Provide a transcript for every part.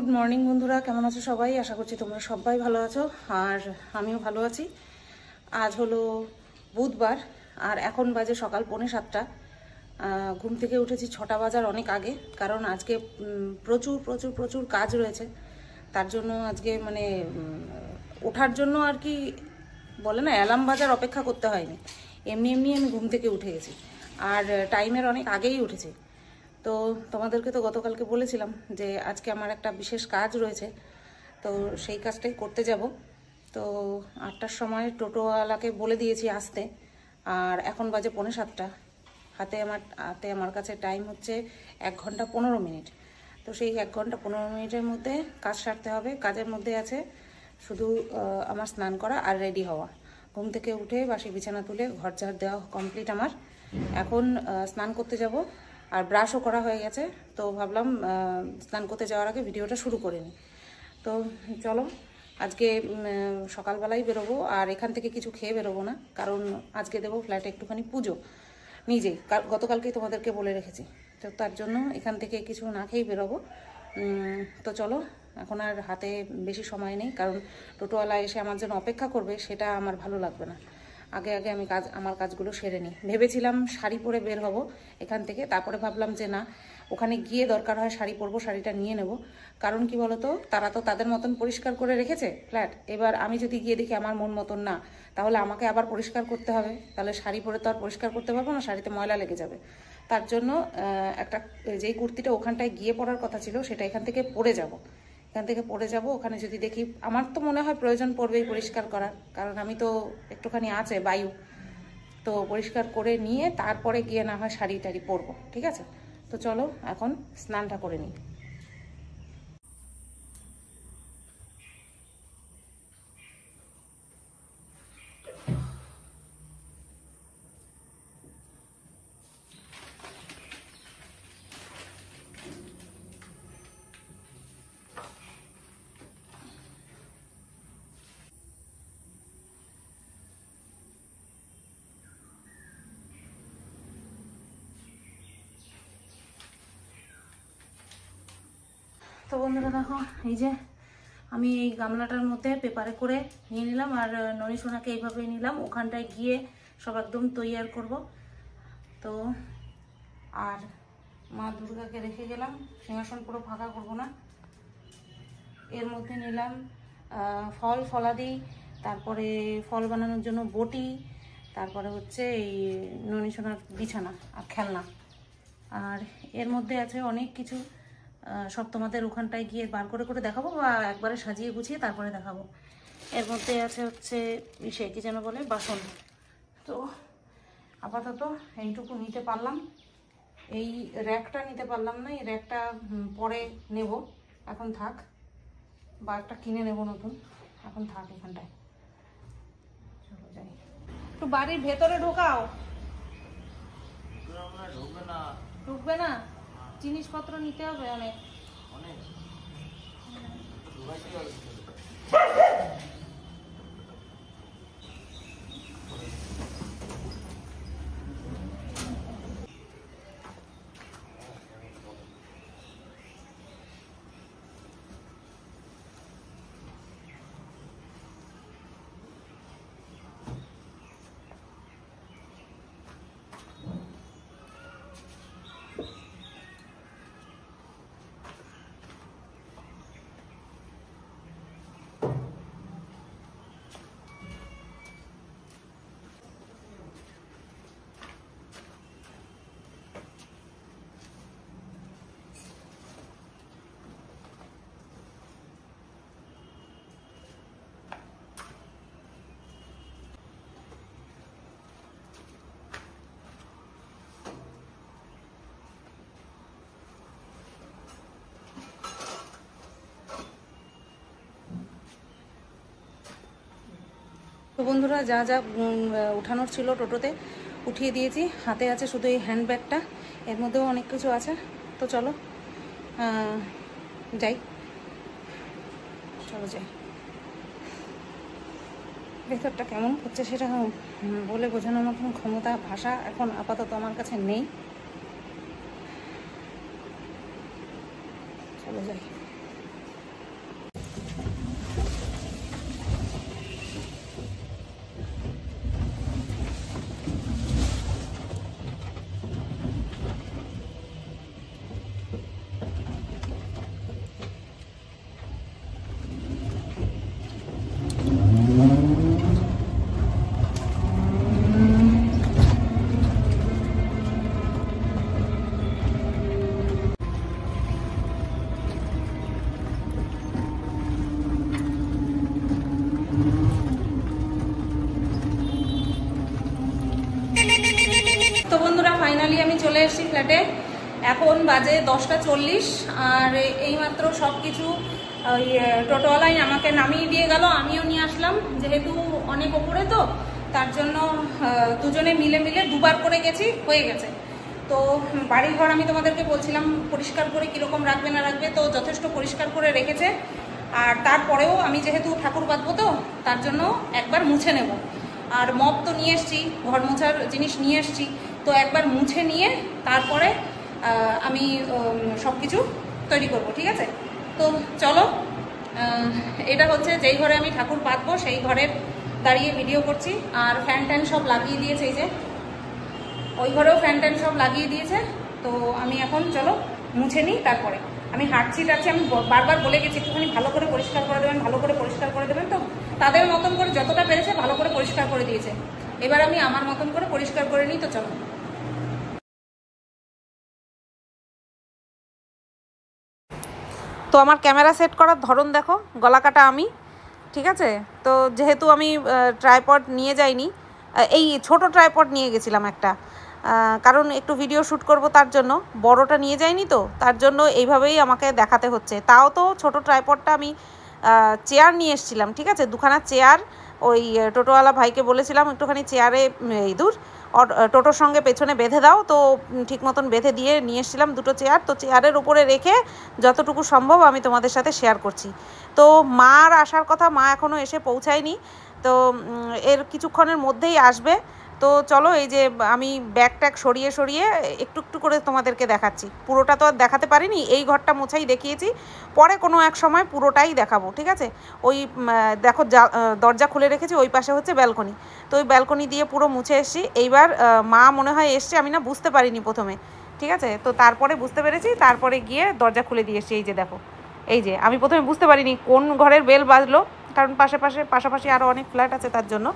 Good morning বন্ধুরা, কেমন আছো সবাই? আশা করছি তোমরা সবাই ভালো আছো আর আমিও ভালো আছি। আজ হলো বুধবার আর এখন বাজে সকাল 6:45। ঘুম থেকে উঠেছি 6টা বাজার অনেক আগে, কারণ আজকে প্রচুর প্রচুর প্রচুর কাজ রয়েছে। তার জন্য আজকে মানে ওঠার জন্য আর কি বলে না, অ্যালার্ম বাজার অপেক্ষা করতে হয়নি, এমনি এমনি আমি ঘুম থেকে উঠে গেছি আর টাইমের অনেক আগেই উঠেছি। তো তোমাদেরকে তো গতকালকে বলেছিলাম যে আজকে আমার একটা বিশেষ কাজ রয়েছে, তো সেই কাজটাই করতে যাব। তো 8টার সময় টোটোওয়ালাকে বলে দিয়েছি আসতে, আর এখন বাজে 6:45। হাতে আমার কাছে টাইম হচ্ছে 1 ঘন্টা 15 মিনিট। তো সেই 1 ঘন্টা 15 মিনিটের মধ্যে কাজ সারতে হবে। কাজের মধ্যে আছে শুধু আমার স্নান করা আর রেডি হওয়া। ঘুম থেকে উঠে বাসি বিছানা তুলে ঘর ঝাড় দেওয়া কমপ্লিট আমার। এখন স্নান করতে যাব আর ব্রাশও করা হয়ে গেছে। তো ভাবলাম স্নান করতে যাওয়ার আগে ভিডিওটা শুরু করে নিই। তো চলো, আজকে সকালবেলাই বেরোবো আর এখান থেকে কিছু খেয়ে বেরোবো না, কারণ আজকে দেবো ফ্ল্যাটে একটুখানি পুজো নিজেই। গতকালকেই তোমাদেরকে বলে রেখেছি, তো তার জন্য এখান থেকে কিছু না খেয়েই বেরোবো। তো চলো, এখন আর হাতে বেশি সময় নেই, কারণ টোটোওয়ালা এসে আমার জন্য অপেক্ষা করবে, সেটা আমার ভালো লাগবে না। আগে আগে আমি আমার কাজগুলো সেরে নিই। ভেবেছিলাম শাড়ি পরে বের হব এখান থেকে, তারপরে ভাবলাম যে না, ওখানে গিয়ে দরকার হয় শাড়ি পরবো, শাড়িটা নিয়ে নেব। কারণ কি বলতো, তারা তো তাদের মতন পরিষ্কার করে রেখেছে ফ্ল্যাট। এবার আমি যদি গিয়ে দেখি আমার মন মতন না, তাহলে আমাকে আবার পরিষ্কার করতে হবে। তাহলে শাড়ি পরে তো আর পরিষ্কার করতে পারবো না, শাড়িতে ময়লা লেগে যাবে। তার জন্য একটা যেই কুর্তিটা ওখানটায় গিয়ে পরার কথা ছিল, সেটা এখান থেকে পরে যাব। ওখানে যদি দেখি, আমার তো মনে হয় প্রয়োজন পড়বেই পরিষ্কার করার, কারণ আমি তো একটুখানি আছে বায়ু, তো পরিষ্কার করে নিয়ে তারপরে গিয়ে না হয় শাড়ি টাড়ি পরবো, ঠিক আছে? তো চলো এখন স্নানটা করে নিই। তো বন্ধুরা দেখো, এই যে আমি এই গামলাটার মধ্যে পেপারে করে নিয়ে নিলাম, আর ননি সোনাকে এইভাবেই নিলাম। ওখানটায় গিয়ে সব একদম তৈয়ার করব। তো আর মা দুর্গাকে রেখে গেলাম, সিংহাসন পুরো ফাঁকা করব না। এর মধ্যে নিলাম ফলাদি, তারপরে ফল বানানোর জন্য বটি, তারপরে হচ্ছে এই ননি সোনার বিছানা আর খেলনা। আর এর মধ্যে আছে অনেক কিছু, সব তোমাদের ওখানটায় গিয়ে বার করে করে দেখাবো, বা একবারে সাজিয়ে গুছিয়ে তারপরে দেখাবো। এর মধ্যে আছে হচ্ছে সে কি যেন বলে, বাসন। তো আপাতত এইটুকু নিতে পারলাম। এই র্যাকটা নিতে পারলাম না, এই র্যাকটা পরে নেব, এখন থাক। বা একটা কিনে নেব নতুন, এখন থাক এখানটায়। চলো যাই, একটু বাড়ির ভেতরে ঢোকাও। ঢুকবে না, জিনিসপত্র নিতে হবে অনেক। তো বন্ধুরা, যা যা উঠানোর ছিল টোটোতে উঠিয়ে দিয়েছি। হাতে আছে শুধু এই হ্যান্ডব্যাগটা, এর মধ্যেও অনেক কিছু আছে। তো চলো যাই, ভেতরটা কেমন হচ্ছে সেটা বলে বোঝানোর মতন ক্ষমতা, ভাষা এখন আপাতত আমার কাছে নেই। চলো যাই। ফাইনালি আমি চলে এসেছি ফ্ল্যাটে। এখন বাজে 10:40 আর এইমাত্র সব কিছু ওই টোটোওয়ালাই আমাকে নামিয়ে দিয়ে গেল, আমিও নিয়ে আসলাম। যেহেতু অনেক ওপরে তো তার জন্য দুজনে মিলে মিলে দুবার করে গেছি, হয়ে গেছে। তো বাড়িঘর আমি তোমাদেরকে বলছিলাম পরিষ্কার করে কীরকম রাখবে না রাখবে, তো যথেষ্ট পরিষ্কার করে রেখেছে। আর তারপরেও আমি যেহেতু ঠাকুর বাঁধবো তো তার জন্য একবার মুছে নেব। আর মপ তো নিয়ে এসছি, ঘর মোছার জিনিস নিয়ে এসছি, তো একবার মুছে নিয়ে তারপরে আমি সব কিছু তৈরি করব, ঠিক আছে? তো চলো, এটা হচ্ছে যেই ঘরে আমি ঠাকুর পাতবো সেই ঘরের দাঁড়িয়ে ভিডিও করছি। আর ফ্যান ট্যান সব লাগিয়ে দিয়েছে, এই যে ওই ঘরেও ফ্যান ট্যান সব লাগিয়ে দিয়েছে। তো আমি এখন চলো মুছে নিই, তারপরে আমি হাঁটছি টাটছি। আমি বারবার বলে গেছি একটুখানি ভালো করে পরিষ্কার করে দেবেন, ভালো করে পরিষ্কার করে দেবেন। তো তাদের মতন করে যতটা পেরেছে ভালো করে পরিষ্কার করে দিয়েছে। এবার আমি আমার মতন করে পরিষ্কার করে নিই। তো চলো। তো আমার ক্যামেরা সেট করার ধরন দেখো, গলা কাটা আমি, ঠিক আছে? তো যেহেতু আমি ট্রাইপড নিয়ে যাইনি, এই ছোট ট্রাইপড নিয়ে গেছিলাম একটা, কারণ একটু ভিডিও শ্যুট করব তার জন্য। বড়টা নিয়ে যাইনি তো তার জন্য এইভাবেই আমাকে দেখাতে হচ্ছে। তাও তো ছোট ট্রাইপডটা আমি চেয়ার নিয়ে এসেছিলাম, ঠিক আছে? দুখানা চেয়ার ওই টোটোওয়ালা ভাইকে বলেছিলাম একটুখানি চেয়ারে টোটোর সঙ্গে পেছনে বেঁধে দাও, তো ঠিক মতন বেঁধে দিয়ে নিয়ে এসেছিলাম দুটো চেয়ার। তো চেয়ারের উপরে রেখে যতটুকু সম্ভব আমি তোমাদের সাথে শেয়ার করছি। তো মার আসার কথা, মা এখনও এসে পৌঁছায়নি, তো এর কিছুক্ষণের মধ্যেই আসবে। তো চলো, এই যে আমি ব্যাগ ট্যাগ সরিয়ে সরিয়ে একটু একটু করে তোমাদেরকে দেখাচ্ছি। পুরোটা তো আর দেখাতে পারিনি, এই ঘরটা মোছাই দেখিয়েছি, পরে কোনো এক সময় পুরোটাই দেখাবো, ঠিক আছে? ওই দেখো দরজা খুলে রেখেছি, ওই পাশে হচ্ছে ব্যালকনি। তো ওই ব্যালকনি দিয়ে পুরো মুছে এসেছি। এইবার মা মনে হয় এসছে, আমি না বুঝতে পারিনি প্রথমে, ঠিক আছে? তো তারপরে বুঝতে পেরেছি, তারপরে গিয়ে দরজা খুলে দিয়ে এসেছি। এই যে দেখো, এই যে আমি প্রথমে বুঝতে পারিনি কোন ঘরের বেল বাজলো, কারণ পাশাপাশি আরও অনেক ফ্ল্যাট আছে তার জন্য।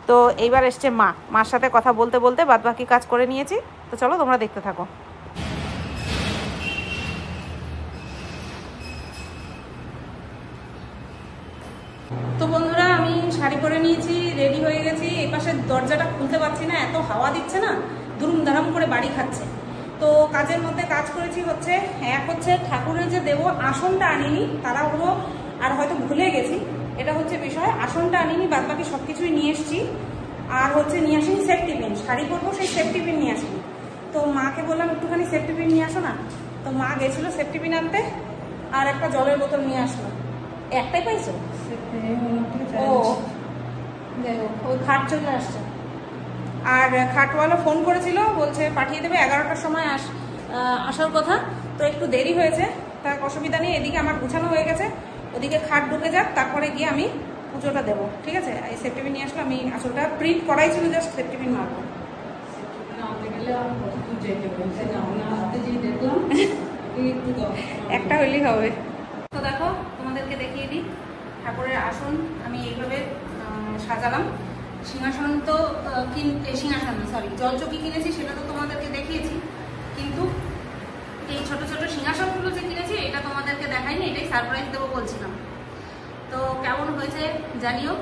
তো এইবার এসছে মার সাথে কথা বলতে বলতে বাদবাকি কাজ করে নিয়েছি। তো চলো তোমরা দেখতে থাকো। তো বন্ধুরা, আমি শাড়ি পরে নিয়েছি, রেডি হয়ে গেছি। এই পাশের দরজাটা খুলতে পারছি না, এত হাওয়া দিচ্ছে না, দুরুম দারাম করে বাড়ি খাচ্ছে। তো কাজের মধ্যে কাজ করেছি হচ্ছে, এক হচ্ছে ঠাকুরের যে দেবো আসনটা আনিনি, তারা হলো আর হয়তো ভুলে গেছি, এটা হচ্ছে বিষয়। আসনটা আনিনি, বাদবাকি সব কিছুই নিয়ে এসছি। আর হচ্ছে নিয়ে আসিনি সেফটি পিন, শাড়ি পরবো সেই সেফটি পিন নিয়ে আসিনি। তো মাকে বললাম একটুখানি সেফটি পিন নিয়ে আসো না, তো মা গেছিলো সেফটি পিন আনতে, আর একটা জলের বোতল নিয়ে আসলো। একটাই পাইছো? ও যাই হোক, ওই খাট চলে আসছে। আর খাটওয়ালা ফোন করেছিল, বলছে পাঠিয়ে দেবে 11টার সময় আসার কথা। তো একটু দেরি হয়েছে, তার অসুবিধা নেই। এদিকে আমার গুছানো হয়ে গেছে, ওদিকে খাট ঢুকে যাক, তারপরে গিয়ে আমি পুজোটা দেবো, ঠিক আছে? এই সেফটি পিন নিয়ে আসলে আমি আসলটা প্রিন্ট করাই ছিল, জাস্ট সেফটি পিন মারবো। একটা হইলেই হবে। তো দেখো, তোমাদেরকে দেখিয়ে দিই ঠাকুরের আসন আমি এইভাবে সাজালাম। সিংহাসন তো জলচকি কিনেছি, সেটা তো তোমাদেরকে দেখিয়েছি, কিন্তু এই ছোট ছোট সিংহাসনগুলো যে কিনেছি এটা তোমাদেরকে দেখাইনি, এটাই সারপ্রাইজ দেবো বলছিলাম। তো কেমন হয়েছে জানিও।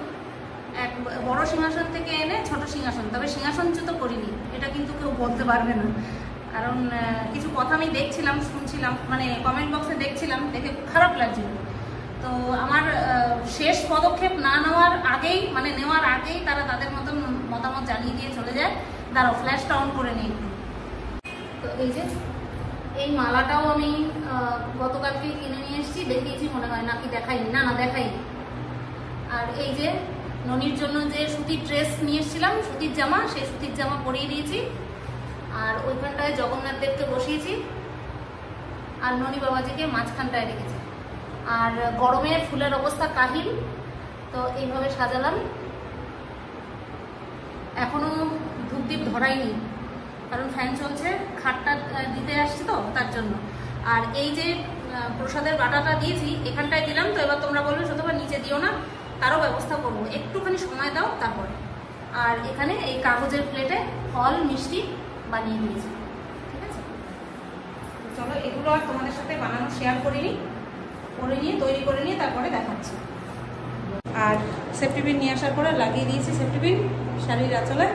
এক বড় সিংহাসন থেকে এনে ছোট সিংহাসন, তবে সিংহাসনচ্যুত করিনি, এটা কিন্তু কেউ বলতে পারবে না, কারণ কিছু কথা আমি দেখছিলাম, শুনছিলাম, মানে কমেন্ট বক্সে দেখছিলাম, দেখে খারাপ লাগছিল। তো আমার শেষ পদক্ষেপ না নেওয়ার আগেই, মানে নেওয়ার আগেই তারা তাদের মতন মতামত জানিয়ে দিয়ে চলে যায়। দাঁড়াও, ফ্ল্যাশটা অন করে নিই। তো এই যে এই মালাটাও আমি গতকালকে কিনে নিয়ে এসেছি, দেখিয়েছি মনে হয়, নাকি দেখাইনি? না দেখাইনি। আর এই যে ননির জন্য যে সুতির ড্রেস নিয়ে এসেছিলাম, সুতির জামা, সেই সুতির জামা পরিয়ে দিয়েছি। আর ওইখানটায় জগন্নাথ দেবকে বসিয়েছি, আর ননি বাবাজিকে মাঝখানটায় রেখেছি। আর গরমে ফুলের অবস্থা কাহিল, তো এইভাবে সাজালাম। এখনো ধূপদীপ ধরাইনি, কারণ ফ্যান চলছে, খাটটা দিতে আসছি তো তার জন্য। আর এই যে প্রসাদের বাটাটা দিয়েছি, এখানটায় দিলাম। তো এবার তোমরা বলবে শুধু নিচে দিও না, তারও ব্যবস্থা করবো, একটুখানি সময় দাও তারপরে। আর এখানে এই কাগজের প্লেটে ফল মিষ্টি বানিয়ে দিয়েছি, ঠিক আছে? চলো, এগুলো আর তোমাদের সাথে বানানো শেয়ার করিনি, করে নিয়ে তৈরি করে নিয়ে তারপরে দেখাচ্ছি। আর সেফটি পিন নিয়ে আসার পরে লাগিয়ে দিয়েছি সেফটি পিন শাড়ির আঁচলে।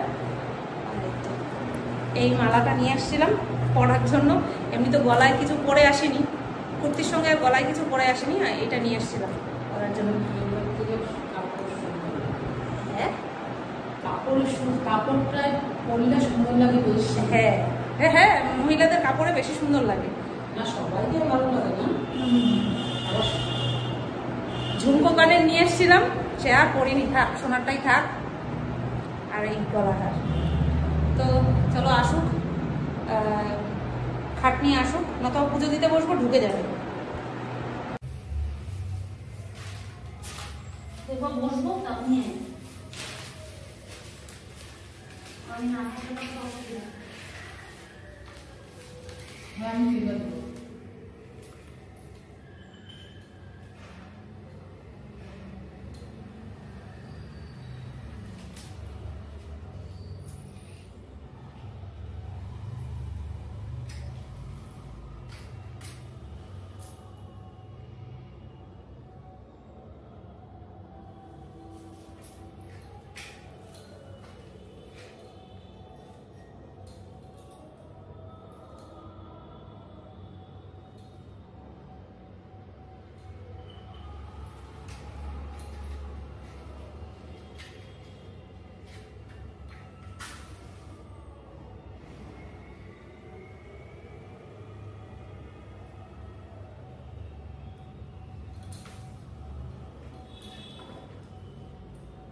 এই মালাটা নিয়ে আসছিলাম পরার জন্য। এমনি তো গলায় কিছু পরে আসেনি, কুর্তির সঙ্গে গলায় কিছু পরে আসেনি, এটা নিয়ে আসছিলাম পরার জন্য। হ্যাঁ, কাপড়টা পরলে সুন্দর লাগে বেশি। হ্যাঁ হ্যাঁ হ্যাঁ, মহিলাদের কাপড়ে বেশি সুন্দর লাগে। না সবাইকে ভালো লাগে না। ঝুমকো কানের নিয়ে এসেছিলাম, সে আর পরিনি, থাক, সোনারটাই থাক। আর এই গলাটার তো চলো আসুক, খাট নিয়ে আসুক, নয়তো পুজো দিতে বসবো ঢুকে যাবে। বসবো আপনি আমি না আমি ঠিক আছে।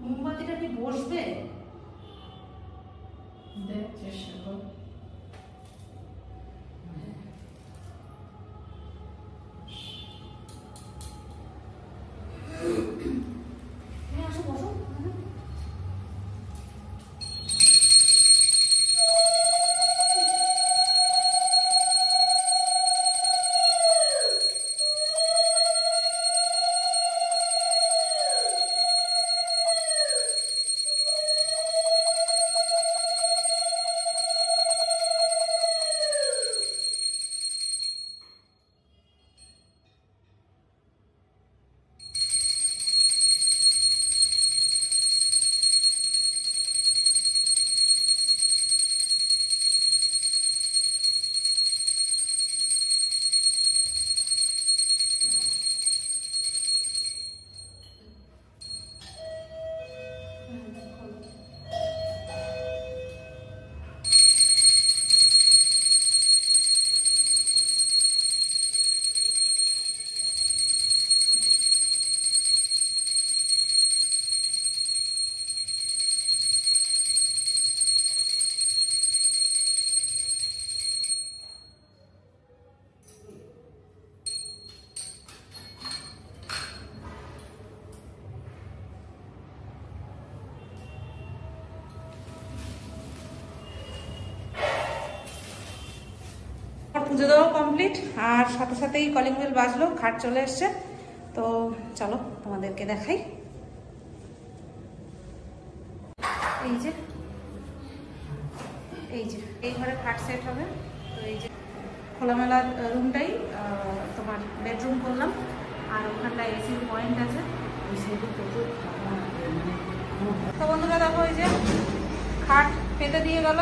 মোমবাতিটা কি বসবে? দেখ চেষ্টা কর। আসো বসো। পুজো দেওয়া কমপ্লিট, আর সাথে সাথেই কলিং বেল বাজলো, খাট চলে এসছে। তো চলো তোমাদেরকে দেখাই। এই যে এই ঘরে খাট সেট হবে। তো এই যে খোলামেলা রুমটাই তোমার বেডরুম করলাম, আর ওখানটায় এসির পয়েন্ট আছে। তো বন্ধুরা দেখো, এই যে খাট পেতে দিয়ে গেল।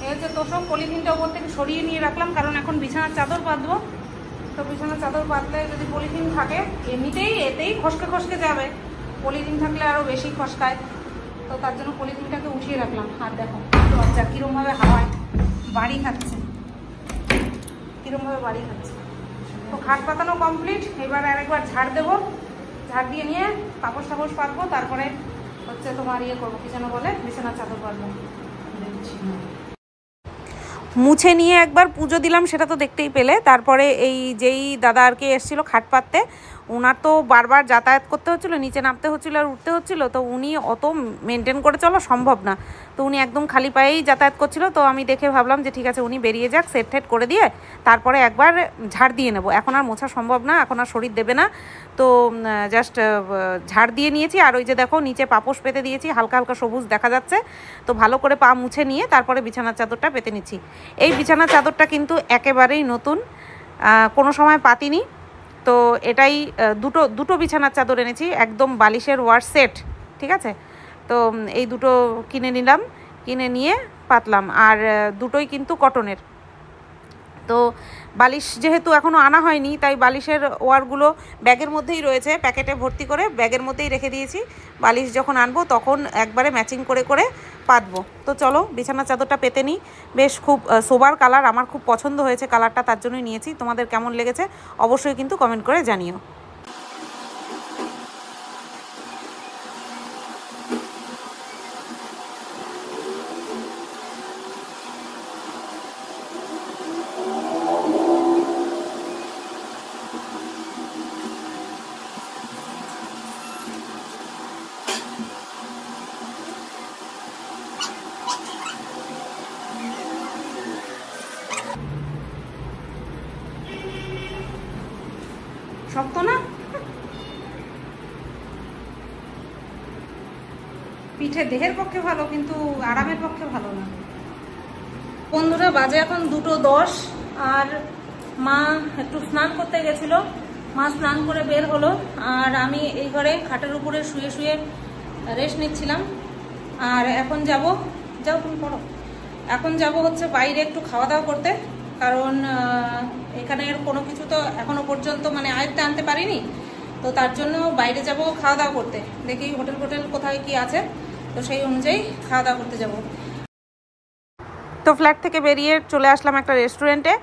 এই হচ্ছে তোষক, পলিথিনটা ওপর থেকে সরিয়ে নিয়ে রাখলাম, কারণ এখন বিছানার চাদর পাতবো। তো বিছানার চাদর পাতলে যদি পলিথিন থাকে, এমনিতেই এতেই খসকে খসকে যাবে, পলিথিন থাকলে আরও বেশি খসকায়। তো তার জন্য পলিথিনটাকে উঠিয়ে রাখলাম। আর দেখো দরজা কীরমভাবে হাওয়ায় বাড়ি খাচ্ছে, কীরমভাবে বাড়ি খাচ্ছে। তো খাট পাতানো কমপ্লিট, এবার আরেকবার ঝাড় দেবো। ঝাড় দিয়ে নিয়ে কাপড় সাপড় পাতবো, তারপরে হচ্ছে তোমার ইয়ে করবো, কি যেন বলে, বিছানার চাদর পাতবো। মুছে নিয়ে একবার পুজো দিলাম, সেটা তো দেখতেই পেলে। তারপরে এই যেই দাদা আর কি এসেছিলো খাট পাততে, ওনার তো বারবার যাতায়াত করতে হচ্ছিলো, নিচে নামতে হচ্ছিলো আর উঠতে হচ্ছিলো। তো উনি অত মেনটেন করে চলা সম্ভব না, তো উনি একদম খালি পায়েই যাতায়াত করছিল। তো আমি দেখে ভাবলাম যে ঠিক আছে, উনি বেরিয়ে যাক, সেট ঠেট করে দিয়ে তারপরে একবার ঝাড় দিয়ে নেবো। এখন আর মোছা সম্ভব না, এখন আর শরীর দেবে না। তো জাস্ট ঝাড় দিয়ে নিয়েছি। আর ওই যে দেখো নিচে পাপোশ পেতে দিয়েছি, হালকা হালকা সবুজ দেখা যাচ্ছে। তো ভালো করে পা মুছে নিয়ে তারপরে বিছানার চাদরটা পেতে নিচ্ছি। এই বিছানার চাদরটা কিন্তু একেবারেই নতুন, কোনো সময় পাতিনি। তো এটাই দুটো বিছানার চাদর এনেছি, একদম বালিশের ওয়ার সেট, ঠিক আছে। তো এই দুটো কিনে নিলাম, কিনে নিয়ে পাতলাম। আর দুটোই কিন্তু কটনের। তো বালিশ যেহেতু এখনও আনা হয়নি, তাই বালিশের ওয়ারগুলো ব্যাগের মধ্যেই রয়েছে, প্যাকেটে ভর্তি করে ব্যাগের মধ্যেই রেখে দিয়েছি। বালিশ যখন আনবো তখন একবারে ম্যাচিং করে করে পাতবো। তো চলো বিছানার চাদরটা পেতে নিই। বেশ খুব সোবার কালার, আমার খুব পছন্দ হয়েছে কালারটা, তার জন্যই নিয়েছি। তোমাদের কেমন লেগেছে অবশ্যই কিন্তু কমেন্ট করে জানিও। শক্ত না, পিঠে দেহের পক্ষে ভালো কিন্তু আরামের পক্ষে ভালো না। বন্ধুরা বাজে এখন 2:10, আর মা একটু স্নান করতে গেছিল। মা স্নান করে বের হলো, আর আমি এই ঘরে খাটের উপরে শুয়ে শুয়ে রেস্ট নিচ্ছিলাম। আর এখন যাও তুমি পড়ো। এখন যাব হচ্ছে বাইরে একটু খাওয়া দাওয়া করতে, কারণ এখানের কোনো কিছু তো এখনো পর্যন্ত মানে আয়ত্তে আনতে পারিনি। তো তার জন্য বাইরে যাব খাওয়া দাওয়া করতে, দেখি হোটেল কোথায় কি আছে, তো সেই অনুযায়ী খাওয়া দাওয়া করতে যাব। তো ফ্ল্যাট থেকে বেরিয়ে চলে আসলাম একটা রেস্টুরেন্টে।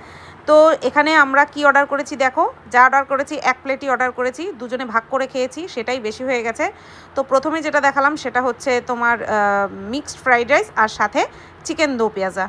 তো এখানে আমরা কি অর্ডার করেছি দেখো, যা অর্ডার করেছি 1 প্লেটই অর্ডার করেছি, দুজনে ভাগ করে খেয়েছি, সেটাই বেশি হয়ে গেছে। তো প্রথমে যেটা দেখালাম সেটা হচ্ছে তোমার মিক্সড ফ্রাইড রাইস আর সাথে চিকেন দো পেঁয়াজা।